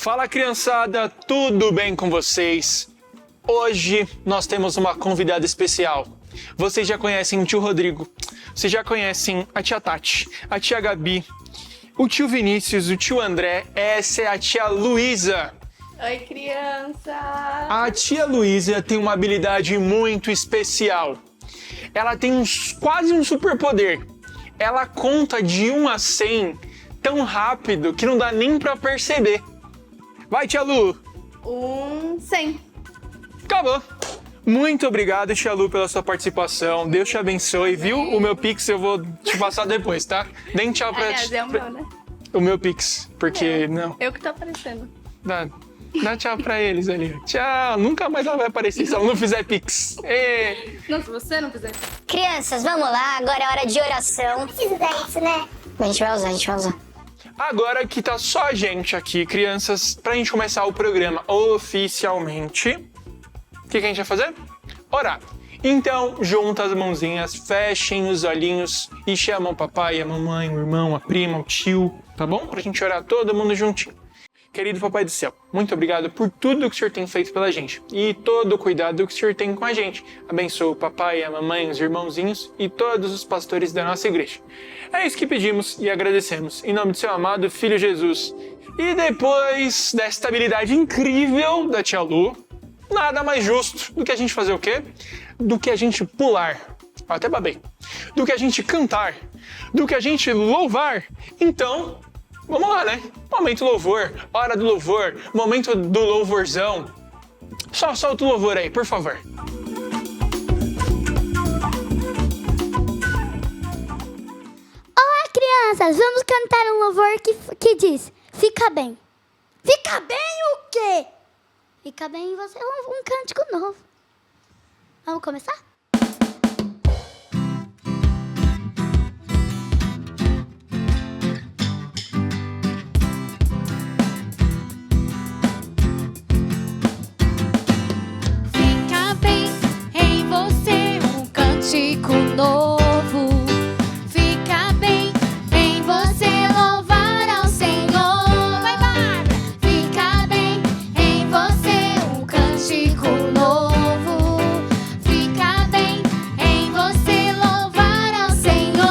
Fala, criançada, tudo bem com vocês? Hoje nós temos uma convidada especial. Vocês já conhecem o tio Rodrigo, vocês já conhecem a tia Tati, a tia Gabi, o tio Vinícius, o tio André. Essa é a tia Luísa. Oi, criança! A tia Luísa tem uma habilidade muito especial. Ela tem quase um superpoder. Ela conta de 1 a 100 tão rápido que não dá nem pra perceber. Vai, tia Lu! 100. Acabou! Muito obrigado, tia Lu, pela sua participação. Deus te abençoe, viu? O meu Pix eu vou te passar depois, tá? Dê tchau pra... Aliás, é o meu, né? O meu Pix, porque... Não. Eu que tô aparecendo. Dá tchau pra eles ali. Tchau! Nunca mais ela vai aparecer se ela não fizer Pix. Não, se você não fizer. Crianças, vamos lá, agora é hora de oração. Não precisa usar isso, né? A gente vai usar. Agora que tá só a gente aqui, crianças, pra gente começar o programa oficialmente, o que a gente vai fazer? Orar. Então, junta as mãozinhas, fechem os olhinhos e chamam o papai, a mamãe, o irmão, a prima, o tio, tá bom? Pra gente orar todo mundo juntinho. Querido Papai do Céu, muito obrigado por tudo que o Senhor tem feito pela gente e todo o cuidado que o Senhor tem com a gente. Abençoa o papai, a mamãe, os irmãozinhos e todos os pastores da nossa igreja. É isso que pedimos e agradecemos, em nome do seu amado Filho Jesus. E depois desta habilidade incrível da tia Lu, nada mais justo do que a gente fazer o quê? Do que a gente pular, até babei, do que a gente cantar, do que a gente louvar. Então... vamos lá, né? Momento louvor, hora do louvor, momento do louvorzão. Só solta o louvor aí, por favor. Olá, crianças! Vamos cantar um louvor que diz: fica bem. Fica bem o quê? Fica bem você um cântico novo. Vamos começar? Cântico novo, fica bem em você louvar ao Senhor. Vai, Bárbara! Fica bem em você um cântico novo, fica bem em você louvar ao Senhor.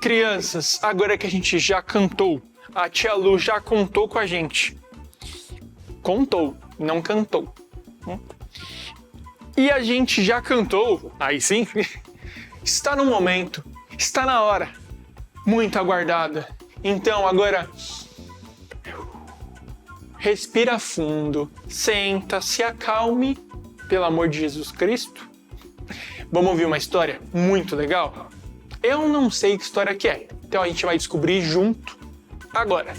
Crianças, agora que a gente já cantou, a tia Lu já contou com a gente. Contou, não cantou. E a gente já cantou, aí sim, está no momento, está na hora, muito aguardada. Então agora, respira fundo, senta, se acalme, pelo amor de Jesus Cristo. Vamos ouvir uma história muito legal? Eu não sei que história que é, então a gente vai descobrir junto agora.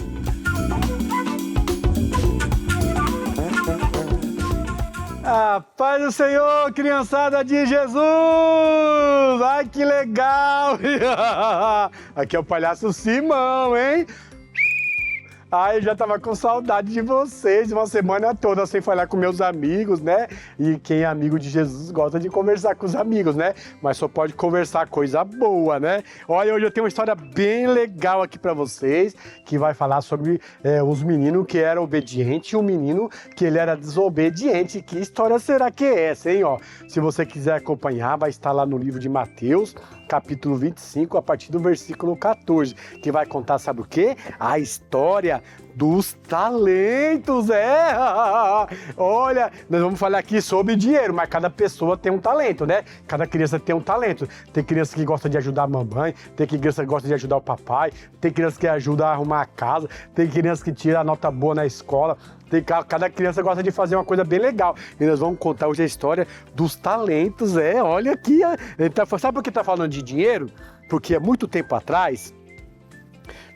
A paz do Senhor, criançada de Jesus! Ai, que legal! Aqui é o palhaço Simão, hein? Ai, eu já tava com saudade de vocês, uma semana toda sem falar com meus amigos, né? E quem é amigo de Jesus gosta de conversar com os amigos, né? Mas só pode conversar coisa boa, né? Olha, hoje eu tenho uma história bem legal aqui pra vocês, que vai falar sobre os meninos que eram obedientes e um menino que ele era desobediente. Que história será que é essa, hein? Ó, se você quiser acompanhar, vai estar lá no livro de Mateus, capítulo 25, a partir do versículo 14, que vai contar, sabe o quê? A história dos talentos, Olha, nós vamos falar aqui sobre dinheiro, mas cada pessoa tem um talento, né? Cada criança tem um talento. Tem criança que gosta de ajudar a mamãe, tem criança que gosta de ajudar o papai, tem criança que ajuda a arrumar a casa, tem criança que tira a nota boa na escola. Cada criança gosta de fazer uma coisa bem legal. E nós vamos contar hoje a história dos talentos, Olha aqui, sabe por que tá falando de dinheiro? Porque há muito tempo atrás,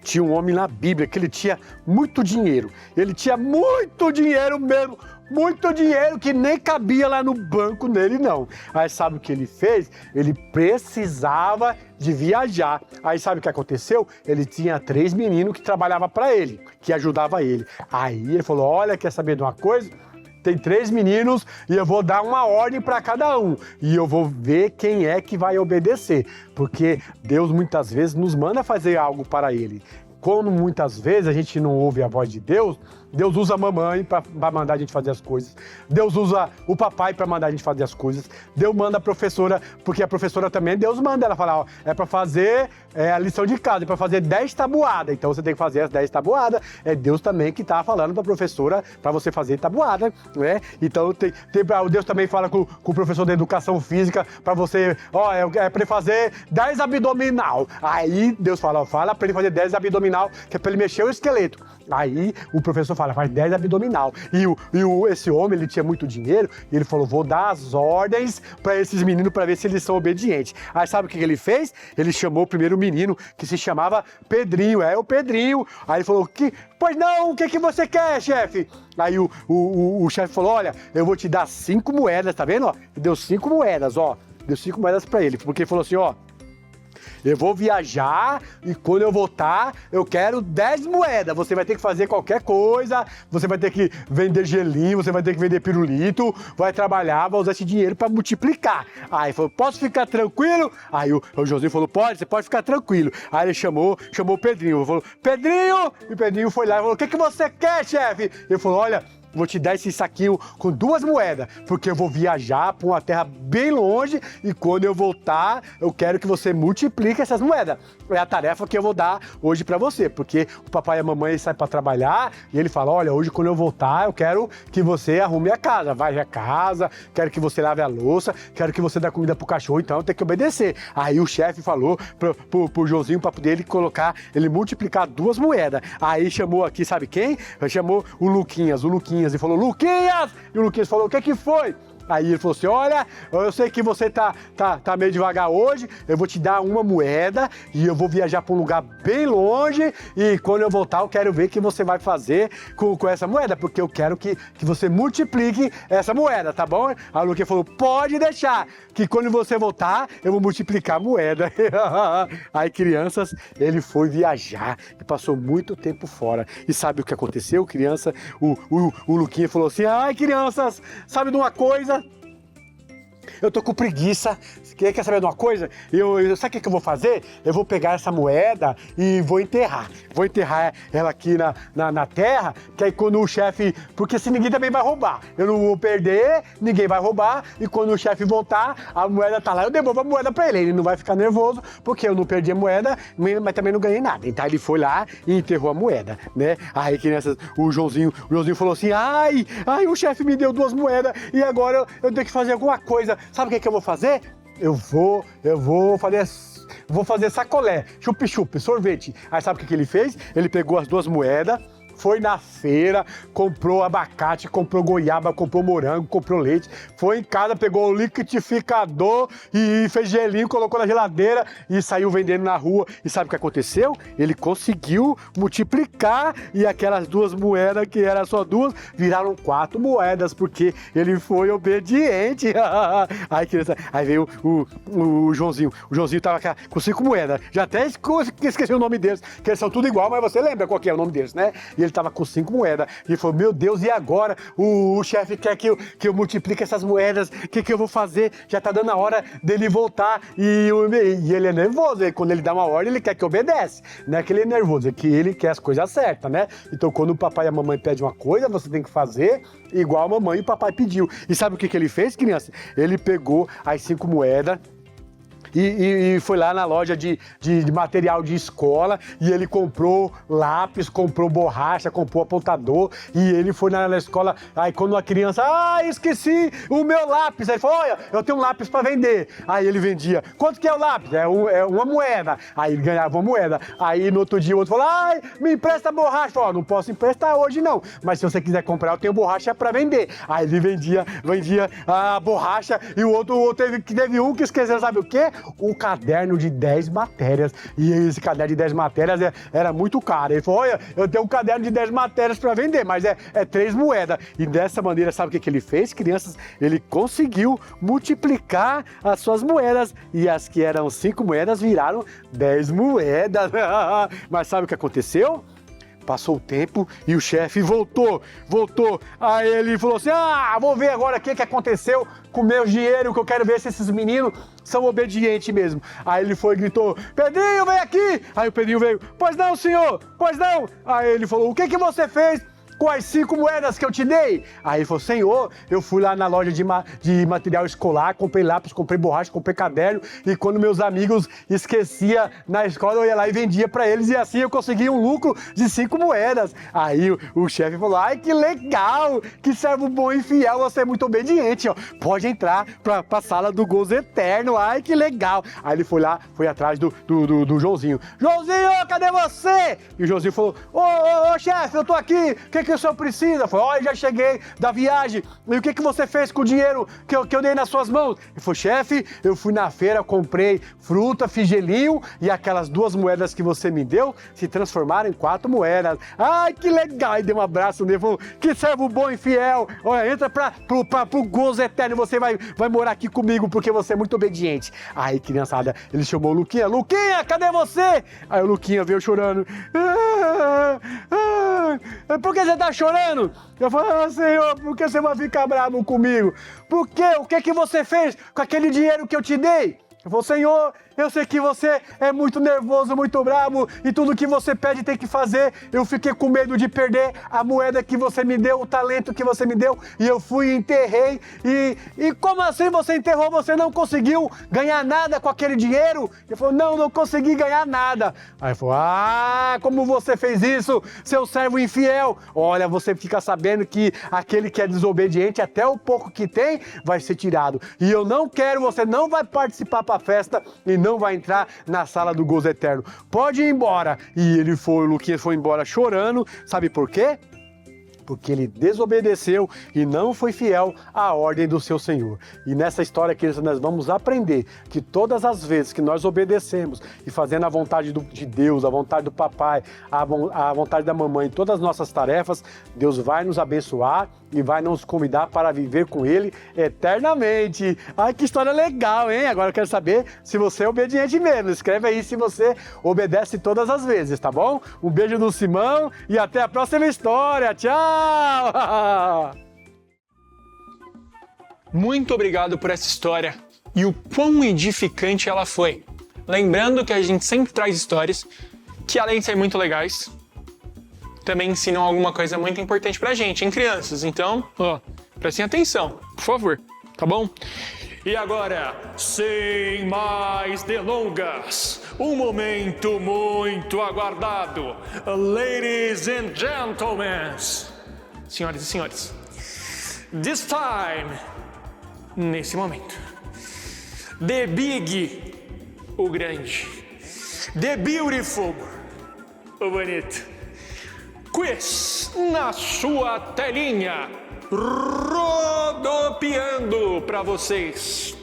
tinha um homem na Bíblia que ele tinha muito dinheiro. Ele tinha muito dinheiro mesmo. Muito dinheiro que nem cabia lá no banco nele, não. Aí sabe o que ele fez? Ele precisava de viajar. Aí sabe o que aconteceu? Ele tinha 3 meninos que trabalhavam para ele, que ajudavam ele. Aí ele falou, olha, quer saber de uma coisa? Tem 3 meninos e eu vou dar uma ordem para cada um. E eu vou ver quem é que vai obedecer. Porque Deus muitas vezes nos manda fazer algo para Ele. Quando muitas vezes a gente não ouve a voz de Deus, Deus usa a mamãe para mandar a gente fazer as coisas. Deus usa o papai para mandar a gente fazer as coisas. Deus manda a professora, porque a professora também, Deus manda ela falar, ó, é para fazer a lição de casa, é para fazer 10 tabuadas. Então você tem que fazer as 10 tabuadas. É Deus também que tá falando para a professora para você fazer tabuada, né? Então Deus também fala com o professor da educação física para você, ó, é para ele fazer 10 abdominal. Aí Deus fala, ó, fala para ele fazer 10 abdominal, que é para ele mexer o esqueleto. Aí o professor fala, faz 10 abdominal. Esse homem, ele tinha muito dinheiro, e ele falou, vou dar as ordens para esses meninos para ver se eles são obedientes. Aí sabe o que ele fez? Ele chamou o primeiro menino, que se chamava Pedrinho, o Pedrinho. Aí ele falou, pois não, o que você quer, chefe? Aí o chefe falou, olha, eu vou te dar 5 moedas, tá vendo? Ó, deu 5 moedas, ó. Deu 5 moedas para ele, porque ele falou assim, ó, eu vou viajar e quando eu voltar, eu quero 10 moedas. Você vai ter que fazer qualquer coisa, você vai ter que vender gelinho, você vai ter que vender pirulito, vai trabalhar, vai usar esse dinheiro para multiplicar. Aí ele falou, posso ficar tranquilo? Aí o Josinho falou, pode, você pode ficar tranquilo. Aí ele chamou o Pedrinho, falou, Pedrinho! E o Pedrinho foi lá e falou, o que você quer, chefe? Ele falou, olha, vou te dar esse saquinho com 2 moedas, porque eu vou viajar para uma terra bem longe e quando eu voltar, eu quero que você multiplique essas moedas. É a tarefa que eu vou dar hoje para você, porque o papai e a mamãe saem para trabalhar e ele fala, olha, hoje quando eu voltar, eu quero que você arrume a casa, varre a casa, quero que você lave a louça, quero que você dê comida pro cachorro, então eu tenho que obedecer. Aí o chefe falou pro Joãozinho para poder ele multiplicar 2 moedas. Aí chamou aqui, sabe quem? Chamou o Luquinhas e falou, Luquinhas! E o Luquinhas falou, o que foi? Aí ele falou assim, olha, eu sei que você tá meio devagar hoje, eu vou te dar 1 moeda e eu vou viajar para um lugar bem longe e quando eu voltar eu quero ver o que você vai fazer com essa moeda, porque eu quero que você multiplique essa moeda, tá bom? Aí o Luquinha falou, pode deixar, que quando você voltar eu vou multiplicar a moeda. Aí, crianças, ele foi viajar e passou muito tempo fora. E sabe o que aconteceu, criança? O Luquinha falou assim, ai, crianças, sabe de uma coisa? Eu tô com preguiça. Quer saber de uma coisa? Sabe o que eu vou fazer? Eu vou pegar essa moeda e vou enterrar. Vou enterrar ela aqui na terra, que aí quando o chefe... Porque se ninguém também vai roubar. Eu não vou perder, ninguém vai roubar, e quando o chefe voltar, a moeda tá lá, eu devolvo a moeda pra ele. Ele não vai ficar nervoso, porque eu não perdi a moeda, mas também não ganhei nada. Então ele foi lá e enterrou a moeda, né? Aí, crianças, o Joãozinho falou assim, ai, o chefe me deu 2 moedas, e agora eu tenho que fazer alguma coisa. Sabe o que eu vou fazer? Eu vou fazer sacolé, chup-chup, sorvete. Aí sabe o que ele fez? Ele pegou as 2 moedas, foi na feira, comprou abacate, comprou goiaba, comprou morango, comprou leite, foi em casa, pegou o liquidificador e fez gelinho, colocou na geladeira e saiu vendendo na rua. E sabe o que aconteceu? Ele conseguiu multiplicar e aquelas 2 moedas, que eram só 2, viraram 4 moedas, porque ele foi obediente. Aí veio o Joãozinho. O Joãozinho tava com 5 moedas. Já até esqueci o nome deles, que eles são tudo igual, mas você lembra qual que é o nome deles, né? E ele tava com 5 moedas. E ele falou, meu Deus, e agora? O chefe quer que eu multiplique essas moedas, o que eu vou fazer? Já tá dando a hora dele voltar. E ele é nervoso, e quando ele dá uma ordem, ele quer que obedece. Não é que ele é nervoso, é que ele quer as coisas certas, né? Então, quando o papai e a mamãe pedem uma coisa, você tem que fazer igual a mamãe e o papai pediu. E sabe o que ele fez, criança? Ele pegou as 5 moedas, e foi lá na loja de material de escola e ele comprou lápis, comprou borracha, comprou apontador e ele foi na escola. Aí quando a criança, esqueci o meu lápis, aí ele falou, olha, eu tenho um lápis para vender. Aí ele vendia, quanto que é o lápis? É uma moeda. Aí ele ganhava uma moeda. Aí no outro dia o outro falou, me empresta a borracha. Falou, não posso emprestar hoje não, mas se você quiser comprar eu tenho borracha para vender. Aí ele vendia a borracha e o outro teve um que esqueceu, sabe o quê? Um caderno de 10 matérias. E esse caderno de 10 matérias era muito caro. Ele falou, olha, eu tenho um caderno de 10 matérias para vender, mas é 3 moedas. E dessa maneira, sabe o que ele fez, crianças? Ele conseguiu multiplicar as suas moedas. E as que eram 5 moedas viraram 10 moedas. Mas sabe o que aconteceu? Passou o tempo e o chefe voltou. Aí ele falou assim, vou ver agora o que aconteceu com o meu dinheiro, que eu quero ver se esses meninos são obedientes mesmo. Aí ele foi e gritou, Pedrinho, vem aqui! Aí o Pedrinho veio, pois não, senhor, pois não! Aí ele falou, o que você fez com as 5 moedas que eu te dei? Aí ele falou, senhor, eu fui lá na loja de material escolar, comprei lápis, comprei borracha, comprei caderno, e quando meus amigos esqueciam na escola, eu ia lá e vendia pra eles, e assim eu consegui um lucro de 5 moedas. Aí o chefe falou, ai, que legal, que servo bom e fiel, você é muito obediente, ó. Pode entrar pra sala do gozo eterno, ai, que legal. Aí ele foi lá, foi atrás do Joãozinho. Joãozinho, cadê você? E o Joãozinho falou, ô chefe, eu tô aqui, o que o senhor precisa? Falei, olha, já cheguei da viagem. E o que você fez com o dinheiro que eu dei nas suas mãos? Ele falou, chefe, eu fui na feira, comprei fruta, figelinho e aquelas 2 moedas que você me deu se transformaram em 4 moedas. Ai, que legal! E deu um abraço nele, falou, que servo bom e fiel. Olha, entra pro gozo eterno, você vai morar aqui comigo porque você é muito obediente. Aí, criançada, ele chamou o Luquinha. Luquinha, cadê você? Aí o Luquinha veio chorando. Por que você tá chorando? Eu falei, senhor, por que você vai ficar bravo comigo? Por quê? O que você fez com aquele dinheiro que eu te dei? Eu falei, senhor, eu sei que você é muito nervoso, muito bravo e tudo que você pede tem que fazer. Eu fiquei com medo de perder a moeda que você me deu, o talento que você me deu e eu fui e enterrei. E como assim você enterrou? Você não conseguiu ganhar nada com aquele dinheiro? Ele falou, não consegui ganhar nada. Aí ele falou, como você fez isso, seu servo infiel? Olha, você fica sabendo que aquele que é desobediente, até o pouco que tem, vai ser tirado. E eu não quero, você não vai participar para a festa e não vai entrar na sala do gozo eterno. Pode ir embora. E o Luquinhas foi embora chorando. Sabe por quê? Porque ele desobedeceu e não foi fiel à ordem do seu Senhor. E nessa história, queridos, nós vamos aprender que todas as vezes que nós obedecemos e fazendo a vontade de Deus, a vontade do papai, a vontade da mamãe, todas as nossas tarefas, Deus vai nos abençoar e vai nos convidar para viver com Ele eternamente. Ai, que história legal, hein? Agora eu quero saber se você é obediente mesmo. Escreve aí se você obedece todas as vezes, tá bom? Um beijo do Simão e até a próxima história. Tchau! Muito obrigado por essa história e o quão edificante ela foi. Lembrando que a gente sempre traz histórias que, além de ser muito legais, também ensinam alguma coisa muito importante pra gente, hein, crianças? Então, prestem atenção, por favor, tá bom? E agora, sem mais delongas, um momento muito aguardado. Ladies and gentlemen, senhoras e senhores, this time, nesse momento, the big, o grande, the beautiful, o bonito, quiz na sua telinha, rodopiando para vocês.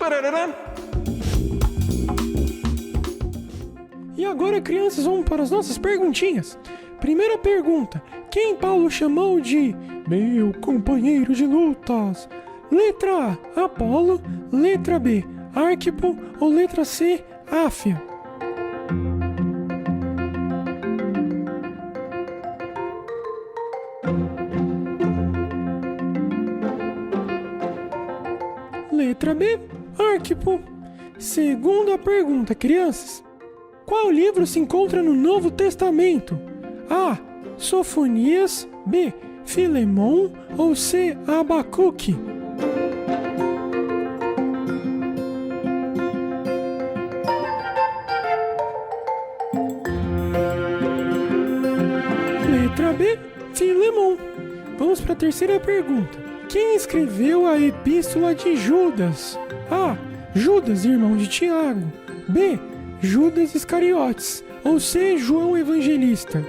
E agora, crianças, vamos para as nossas perguntinhas. Primeira pergunta: quem Paulo chamou de meu companheiro de lutas? Letra A, Apolo. Letra B, Arquipo. Ou letra C, Áfia? Letra B, Arquipo. Segunda pergunta, crianças. Qual livro se encontra no Novo Testamento? A. Sofonias. B. Filemon. Ou C. Abacuque? Letra B, Filemon. Vamos para a terceira pergunta. Quem escreveu a Epístola de Judas? A. Judas, irmão de Tiago. B. Judas Iscariotes. Ou C. João Evangelista?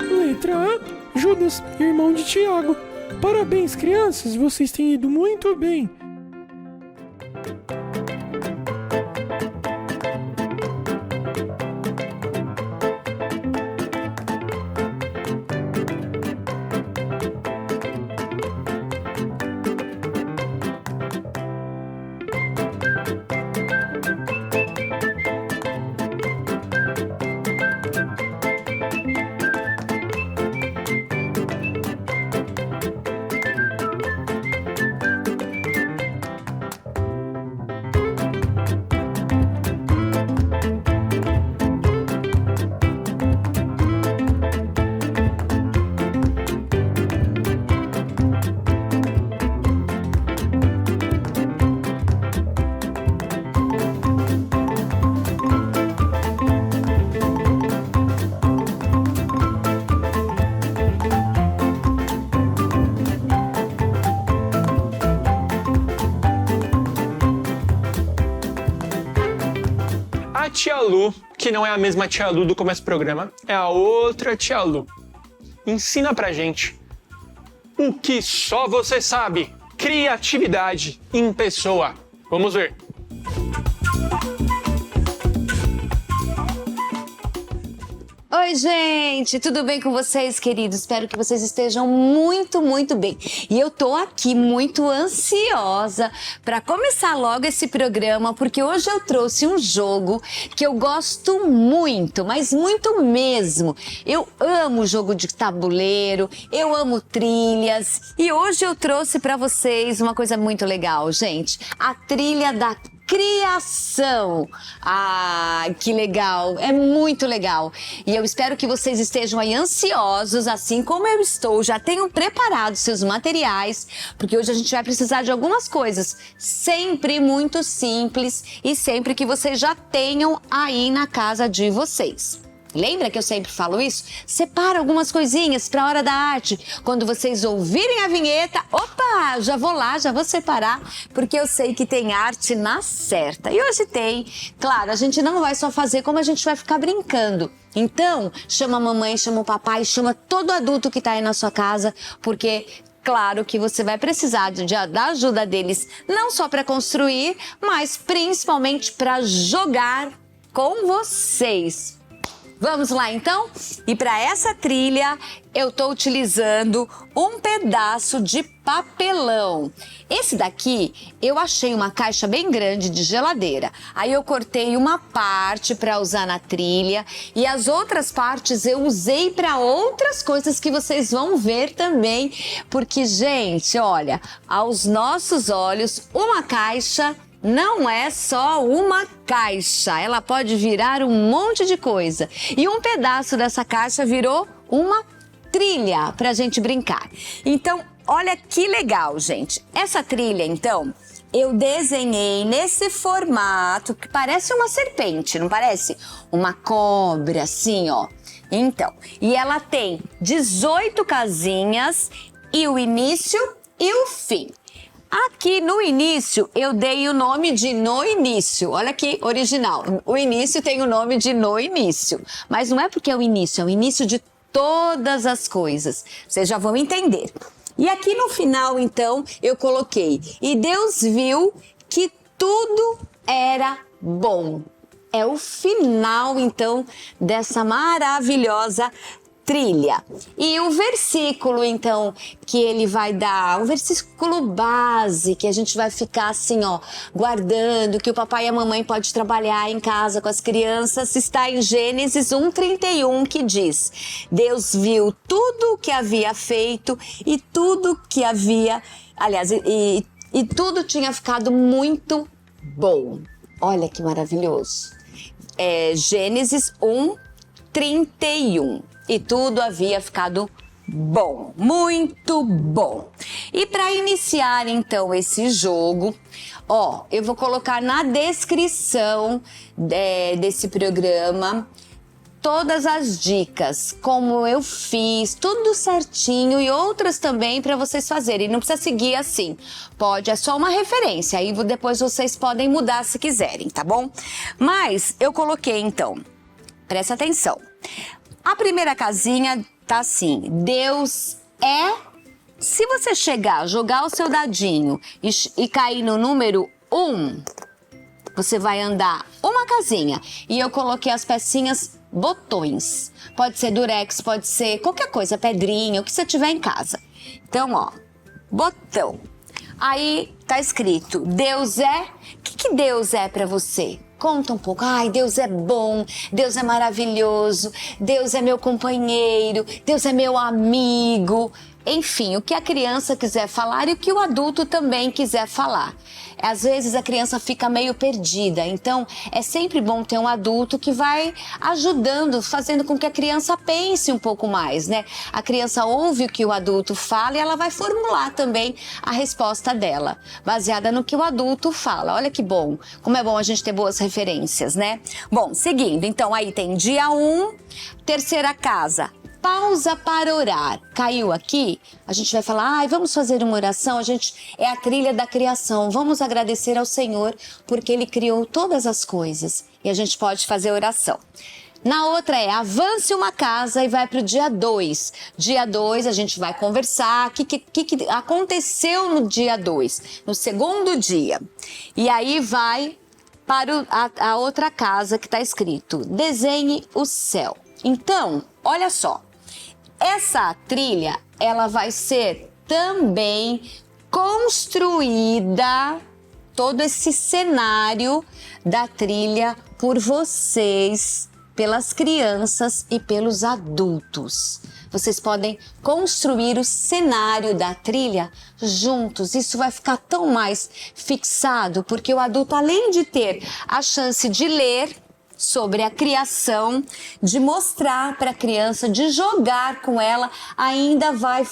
Letra A. Judas, irmão de Tiago. Parabéns, crianças, vocês têm ido muito bem. A tia Lu, que não é a mesma tia Lu do começo do programa, é a outra tia Lu. Ensina pra gente o que só você sabe. Criatividade em pessoa. Vamos ver. Oi, gente! Tudo bem com vocês, queridos? Espero que vocês estejam muito, muito bem. E eu tô aqui muito ansiosa para começar logo esse programa, porque hoje eu trouxe um jogo que eu gosto muito, mas muito mesmo. Eu amo jogo de tabuleiro, eu amo trilhas, e hoje eu trouxe para vocês uma coisa muito legal, gente. A trilha da criação. Ah, que legal, é muito legal. E eu espero que vocês estejam aí ansiosos, assim como eu estou. Já tenham preparado seus materiais, porque hoje a gente vai precisar de algumas coisas, sempre muito simples e sempre que vocês já tenham aí na casa de vocês. Lembra que eu sempre falo isso? Separa algumas coisinhas para a hora da arte. Quando vocês ouvirem a vinheta, opa, já vou lá, já vou separar, porque eu sei que tem arte na certa. E hoje tem. Claro, a gente não vai só fazer como a gente vai ficar brincando. Então, chama a mamãe, chama o papai, chama todo adulto que está aí na sua casa, porque claro que você vai precisar da ajuda deles, não só para construir, mas principalmente para jogar com vocês. Vamos lá então? E para essa trilha eu tô utilizando um pedaço de papelão. Esse daqui eu achei uma caixa bem grande de geladeira. Aí eu cortei uma parte para usar na trilha e as outras partes eu usei para outras coisas que vocês vão ver também. Porque, gente, olha, aos nossos olhos, uma caixa não é só uma caixa, ela pode virar um monte de coisa. E um pedaço dessa caixa virou uma trilha pra gente brincar. Então, olha que legal, gente. Essa trilha, então, eu desenhei nesse formato que parece uma serpente, não parece? Uma cobra, assim, ó. Então, e ela tem 18 casinhas e o início e o fim. Aqui no início eu dei o nome de No Início, olha que original, o início tem o nome de No Início, mas não é porque é o início de todas as coisas, vocês já vão entender. E aqui no final então eu coloquei, e Deus viu que tudo era bom. É o final então dessa maravilhosa trilha. E o versículo, então, que ele vai dar, um versículo base, que a gente vai ficar assim, ó, guardando, que o papai e a mamãe pode trabalhar em casa com as crianças, está em Gênesis 1:31, que diz: Deus viu tudo o que havia feito e tudo que havia, aliás, e tudo tinha ficado muito bom. Olha que maravilhoso. Gênesis 1:31. E tudo havia ficado bom, muito bom. E para iniciar então esse jogo, ó, eu vou colocar na descrição desse programa todas as dicas, como eu fiz, tudo certinho e outras também para vocês fazerem. Não precisa seguir assim, é só uma referência, aí depois vocês podem mudar se quiserem, tá bom? Mas eu coloquei então, presta atenção. A primeira casinha tá assim, Deus é... Se você jogar o seu dadinho e cair no número 1, você vai andar uma casinha. E eu coloquei as pecinhas botões. Pode ser durex, pode ser qualquer coisa, pedrinha, o que você tiver em casa. Então, ó, botão. Aí tá escrito, Deus é... O que Deus é pra você? Conta um pouco. Ai, Deus é bom, Deus é maravilhoso, Deus é meu companheiro, Deus é meu amigo. Enfim, o que a criança quiser falar e o que o adulto também quiser falar. Às vezes a criança fica meio perdida, então é sempre bom ter um adulto que vai ajudando, fazendo com que a criança pense um pouco mais, né? A criança ouve o que o adulto fala e ela vai formular também a resposta dela, baseada no que o adulto fala. Olha que bom, como é bom a gente ter boas referências, né? Bom, seguindo, então aí tem dia 1, terceira casa. Pausa para orar. Caiu aqui? A gente vai falar, vamos fazer uma oração, é a trilha da criação. Vamos agradecer ao Senhor porque Ele criou todas as coisas. E a gente pode fazer oração. Na outra avance uma casa e vai para o dia 2. Dia 2 a gente vai conversar, o que aconteceu no dia 2, no segundo dia. E aí vai para a outra casa que está escrito, desenhe o céu. Então, olha só. Essa trilha, ela vai ser também construída, todo esse cenário da trilha por vocês, pelas crianças e pelos adultos. Vocês podem construir o cenário da trilha juntos. Isso vai ficar tão mais fixado, porque o adulto, além de ter a chance de ler sobre a criação, de mostrar para a criança, de jogar com ela, ainda vai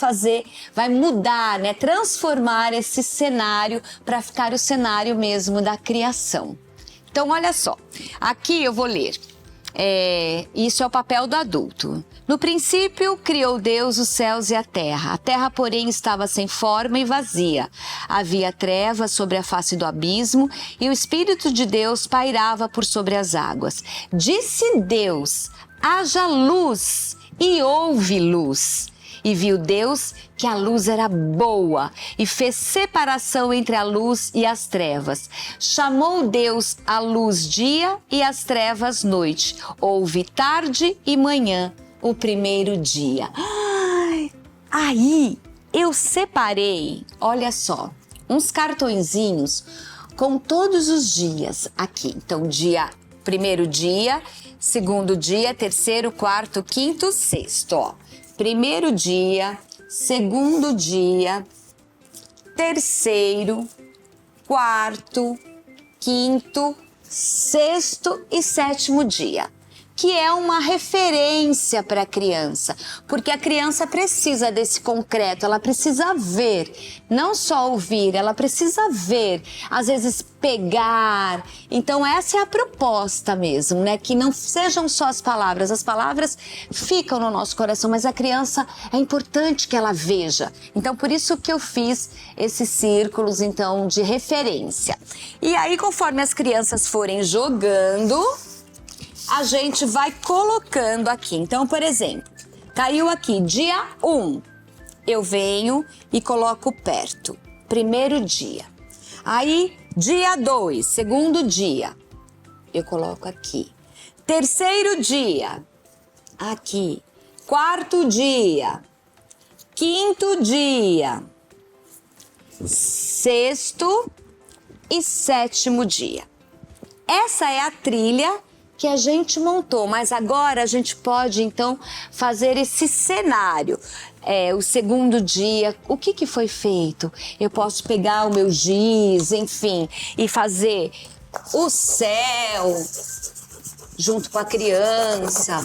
mudar, né? Transformar esse cenário para ficar o cenário mesmo da criação. Então, olha só, aqui eu vou ler. Isso é o papel do adulto. No princípio, criou Deus os céus e a terra, porém, estava sem forma e vazia. Havia trevas sobre a face do abismo e o Espírito de Deus pairava por sobre as águas. Disse Deus, haja luz, e houve luz. E viu Deus que a luz era boa e fez separação entre a luz e as trevas. Chamou Deus a luz dia e as trevas noite. Houve tarde e manhã, o primeiro dia. Aí eu separei, olha só, uns cartõezinhos com todos os dias aqui. Então, primeiro dia, segundo dia, terceiro, quarto, quinto, sexto, ó. Primeiro dia, segundo dia, terceiro, quarto, quinto, sexto e sétimo dia, que é uma referência para a criança, porque a criança precisa desse concreto, ela precisa ver, não só ouvir, ela precisa ver, às vezes pegar. Então essa é a proposta mesmo, né? Que não sejam só as palavras ficam no nosso coração, mas a criança é importante que ela veja. Então por isso que eu fiz esses círculos então de referência. E aí conforme as crianças forem jogando, a gente vai colocando aqui. Então, por exemplo, caiu aqui dia 1. Eu venho e coloco perto. Primeiro dia. Aí, dia 2, segundo dia. Eu coloco aqui. Terceiro dia. Aqui. quarto dia, quinto dia, sexto e sétimo dia. Essa é a trilha que a gente montou, mas agora a gente pode então fazer esse cenário. O segundo dia, o que foi feito? Eu posso pegar o meu giz, enfim, e fazer o céu junto com a criança.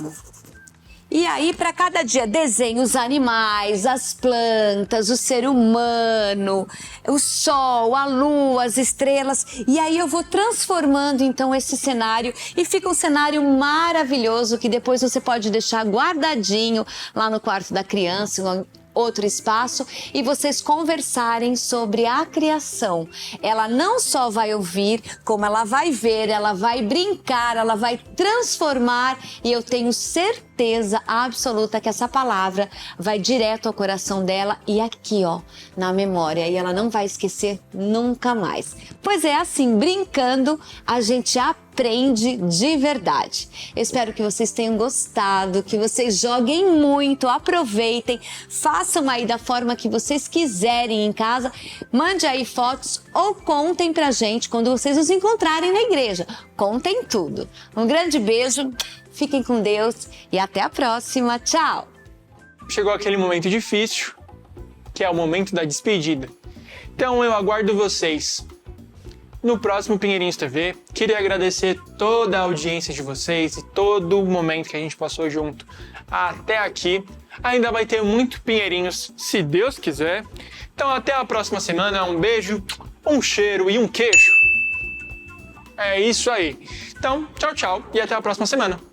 E aí, para cada dia, desenho os animais, as plantas, o ser humano, o sol, a lua, as estrelas. E aí eu vou transformando, então, esse cenário e fica um cenário maravilhoso que depois você pode deixar guardadinho lá no quarto da criança, em outro espaço, e vocês conversarem sobre a criação. Ela não só vai ouvir, como ela vai ver, ela vai brincar, ela vai transformar, e eu tenho certeza absoluta que essa palavra vai direto ao coração dela e aqui, ó, na memória, e ela não vai esquecer nunca mais. Pois é, assim, brincando, a gente aprende de verdade. Eu espero que vocês tenham gostado, que vocês joguem muito, aproveitem, façam aí da forma que vocês quiserem em casa, mande aí fotos ou contem pra gente quando vocês nos encontrarem na igreja. Contem tudo. Um grande beijo, fiquem com Deus e até a próxima. Tchau! Chegou aquele momento difícil, que é o momento da despedida. Então eu aguardo vocês no próximo Pinheirinhos TV. Queria agradecer toda a audiência de vocês e todo o momento que a gente passou junto até aqui. Ainda vai ter muito Pinheirinhos, se Deus quiser. Então até a próxima semana. Um beijo, um cheiro e um queijo. É isso aí. Então, tchau, tchau e até a próxima semana.